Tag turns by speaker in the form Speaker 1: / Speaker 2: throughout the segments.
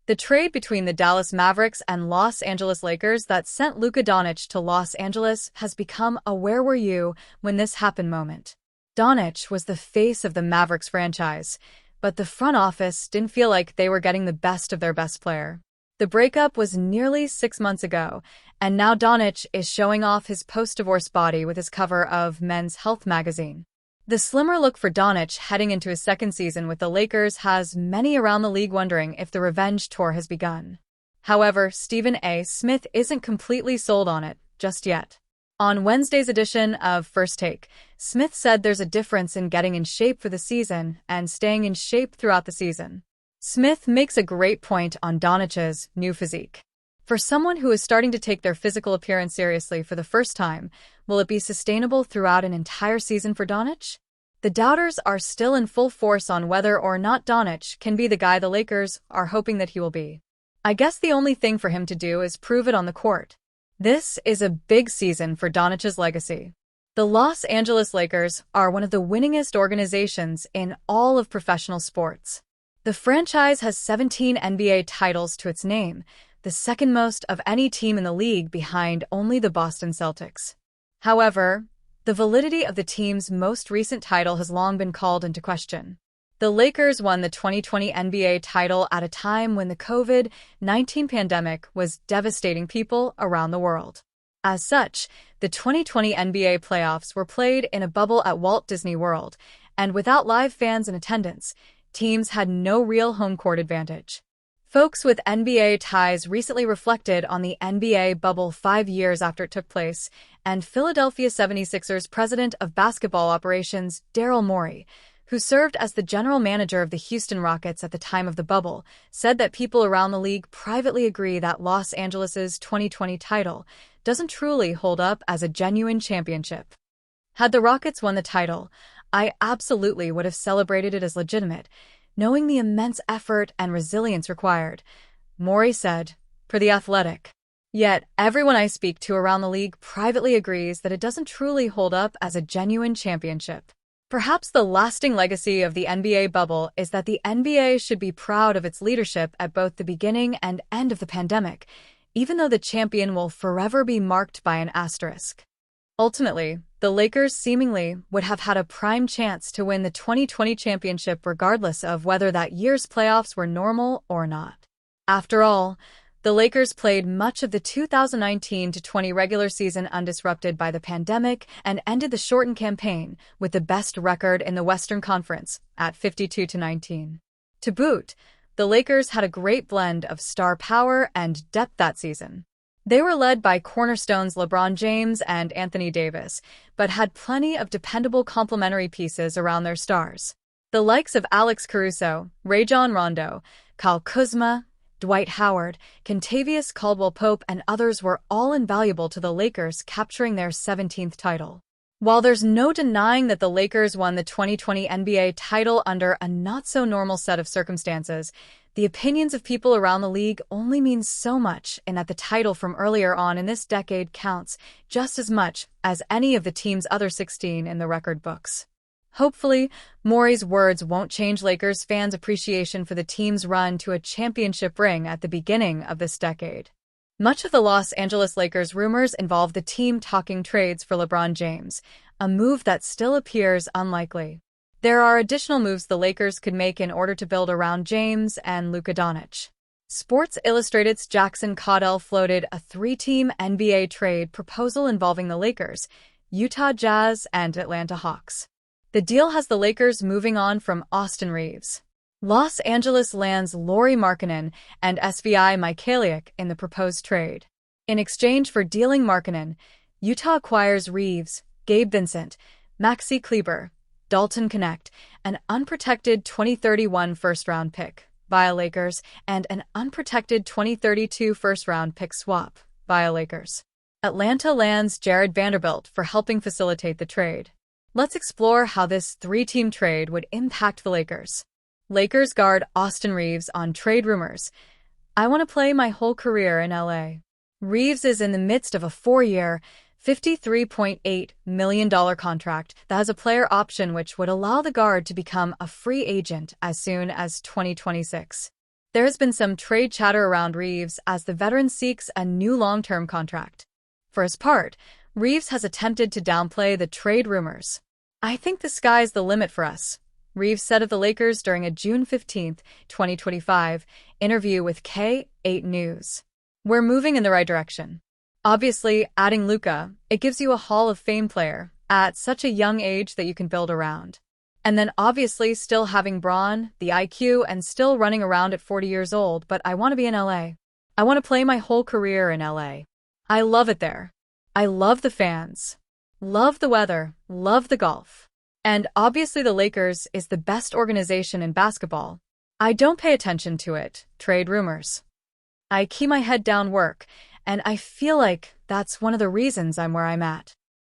Speaker 1: The trade between the Dallas Mavericks and Los Angeles Lakers that sent Luka Doncic to Los Angeles has become a "where were you when this happened" moment. Doncic was the face of the Mavericks franchise, but the front office didn't feel like they were getting the best of their best player. The breakup was nearly 6 months ago, and now Doncic is showing off his post-divorce body with his cover of Men's Health magazine. The slimmer look for Doncic heading into his second season with the Lakers has many around the league wondering if the revenge tour has begun. However, Stephen A. Smith isn't completely sold on it just yet. On Wednesday's edition of First Take, Smith said there's a difference in getting in shape for the season and staying in shape throughout the season. Smith makes a great point on Doncic's new physique. For someone who is starting to take their physical appearance seriously for the first time, will it be sustainable throughout an entire season for Doncic? The doubters are still in full force on whether or not Doncic can be the guy the Lakers are hoping that he will be. I guess the only thing for him to do is prove it on the court. This is a big season for Doncic's legacy. The Los Angeles Lakers are one of the winningest organizations in all of professional sports. The franchise has 17 NBA titles to its name, the second most of any team in the league behind only the Boston Celtics. However, the validity of the team's most recent title has long been called into question. The Lakers won the 2020 NBA title at a time when the COVID-19 pandemic was devastating people around the world. As such, the 2020 NBA playoffs were played in a bubble at Walt Disney World, and without live fans in attendance, teams had no real home court advantage. Folks with NBA ties recently reflected on the NBA bubble 5 years after it took place, and Philadelphia 76ers president of basketball operations Daryl Morey, who served as the general manager of the Houston Rockets at the time of the bubble, said that people around the league privately agree that Los Angeles' 2020 title doesn't truly hold up as a genuine championship. Had the Rockets won the title, I absolutely would have celebrated it as legitimate, knowing the immense effort and resilience required, Morey said, per The Athletic. Yet, everyone I speak to around the league privately agrees that it doesn't truly hold up as a genuine championship. Perhaps the lasting legacy of the NBA bubble is that the NBA should be proud of its leadership at both the beginning and end of the pandemic, even though the champion will forever be marked by an asterisk. Ultimately, the Lakers seemingly would have had a prime chance to win the 2020 championship regardless of whether that year's playoffs were normal or not. After all, the Lakers played much of the 2019-20 regular season undisrupted by the pandemic and ended the shortened campaign with the best record in the Western Conference at 52-19. To boot, the Lakers had a great blend of star power and depth that season. They were led by cornerstones LeBron James and Anthony Davis, but had plenty of dependable complementary pieces around their stars. The likes of Alex Caruso, Rajon Rondo, Kyle Kuzma, Dwight Howard, Kentavious Caldwell-Pope, and others were all invaluable to the Lakers capturing their 17th title. While there's no denying that the Lakers won the 2020 NBA title under a not-so-normal set of circumstances, the opinions of people around the league only mean so much in that the title from earlier on in this decade counts just as much as any of the team's other 16 in the record books. Hopefully, Morey's words won't change Lakers fans' appreciation for the team's run to a championship ring at the beginning of this decade. Much of the Los Angeles Lakers rumors involve the team talking trades for LeBron James, a move that still appears unlikely. There are additional moves the Lakers could make in order to build around James and Luka Doncic. Sports Illustrated's Jackson Caudell floated a 3-team NBA trade proposal involving the Lakers, Utah Jazz, and Atlanta Hawks. The deal has the Lakers moving on from Austin Reeves. Los Angeles lands Lauri Markkanen and Svi Mykhailiuk in the proposed trade. In exchange for dealing Markkanen, Utah acquires Reeves, Gabe Vincent, Maxi Kleber, Dalton Knecht, an unprotected 2031 first-round pick via Lakers, and an unprotected 2032 first-round pick swap via Lakers. Atlanta lands Jared Vanderbilt for helping facilitate the trade. Let's explore how this 3-team trade would impact the Lakers. Lakers guard Austin Reeves on trade rumors. I want to play my whole career in LA. Reeves is in the midst of a 4-year, $53.8 million contract that has a player option which would allow the guard to become a free agent as soon as 2026. There has been some trade chatter around Reaves as the veteran seeks a new long-term contract. For his part, Reaves has attempted to downplay the trade rumors. "I think the sky's the limit for us," Reaves said of the Lakers during a June 15, 2025, interview with K8 News. "We're moving in the right direction. Obviously, adding Luka, it gives you a Hall of Fame player at such a young age that you can build around. And then obviously still having Braun, the IQ, and still running around at 40 years old, but I want to be in LA. I want to play my whole career in LA. I love it there. I love the fans. Love the weather, love the golf. And obviously the Lakers is the best organization in basketball. I don't pay attention to it, trade rumors. I keep my head down work, and I feel like that's one of the reasons I'm where I'm at."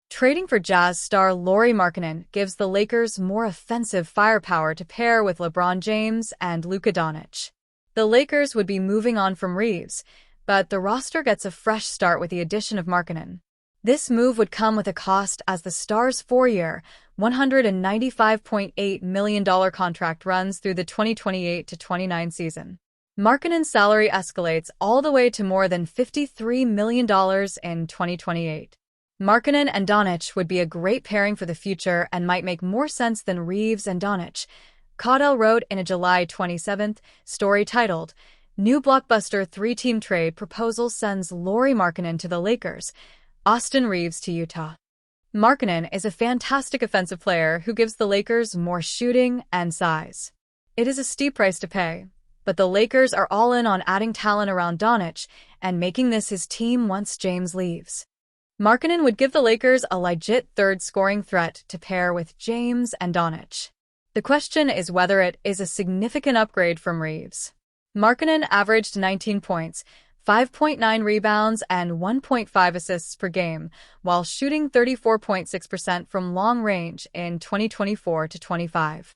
Speaker 1: Trading for Jazz star Lauri Markkanen gives the Lakers more offensive firepower to pair with LeBron James and Luka Doncic. The Lakers would be moving on from Reaves, but the roster gets a fresh start with the addition of Markkanen. This move would come with a cost as the star's 4-year, $195.8 million contract runs through the 2028-29 season. Markkanen's salary escalates all the way to more than $53 million in 2028. Markkanen and Doncic would be a great pairing for the future and might make more sense than Reaves and Doncic. Caudell wrote in a July 27 story titled, "New Blockbuster 3-Team Trade Proposal Sends Lauri Markkanen to the Lakers, Austin Reaves to Utah." Markkanen is a fantastic offensive player who gives the Lakers more shooting and size. It is a steep price to pay, but the Lakers are all in on adding talent around Doncic and making this his team once James leaves. Markkanen would give the Lakers a legit third scoring threat to pair with James and Doncic. The question is whether it is a significant upgrade from Reaves. Markkanen averaged 19 points, 5.9 rebounds, and 1.5 assists per game, while shooting 34.6% from long range in 2024-25.